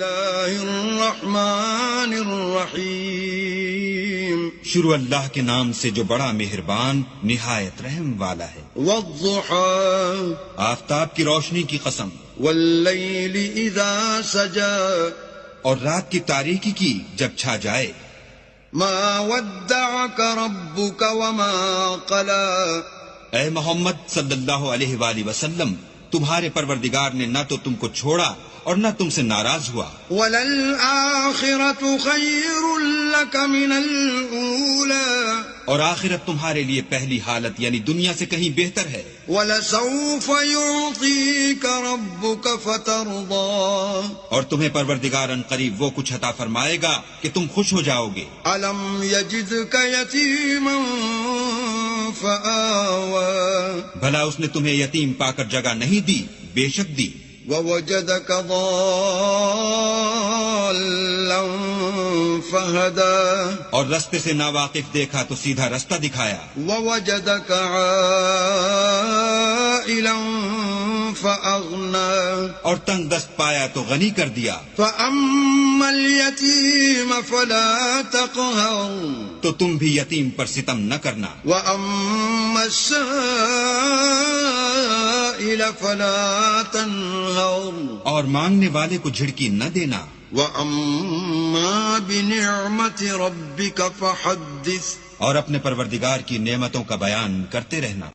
اللہ الرحمن الرحیم شروع اللہ کے نام سے جو بڑا مہربان نہایت رحم والا ہے۔ والضحى آفتاب کی روشنی کی قسم، واللیل اذا سجى اور رات کی تاریکی کی جب چھا جائے۔ ما ودعك ربك وما قلى اے محمد صلی اللہ علیہ وآلہ وسلم، تمہارے پروردگار نے نہ تو تم کو چھوڑا اور نہ تم سے ناراض ہوا۔ وَلَلْآخِرَةُ خَيْرٌ لَكَ مِنَ الْأُولَى اور آخرت تمہارے لیے پہلی حالت یعنی دنیا سے کہیں بہتر ہے۔ وَلَسَوْفَ يُعْطِيكَ رَبُّكَ فَتَرْضَى اور تمہیں پروردگار ان قریب وہ کچھ عطا فرمائے گا کہ تم خوش ہو جاؤ گے۔ أَلَمْ يَجِدْكَ يَتِيمًا فَآوَى بھلا اس نے تمہیں یتیم پا کر جگہ نہیں دی؟ بے شک دی۔ وَوَجَدَكَ ضَالًّا فَهَدَى اور رستے سے ناواقف دیکھا تو سیدھا رستہ دکھایا۔ وَوَجَدَكَ عَائِلًا فَأَغْنَى اور تنگ دست پایا تو غنی کر دیا۔ فَأَمَّا الْيَتِيمَ فَلَا تَقْهَرْ تو تم بھی یتیم پر ستم نہ کرنا۔ وَأَمَّا السَّائِلَ فَلَا تَنْهَرْ اور مانگنے والے کو جھڑکی نہ دینا۔ وَأَمَّا بِنِعْمَةِ رَبِّكَ فَحَدِّثْ اور اپنے پروردگار کی نعمتوں کا بیان کرتے رہنا۔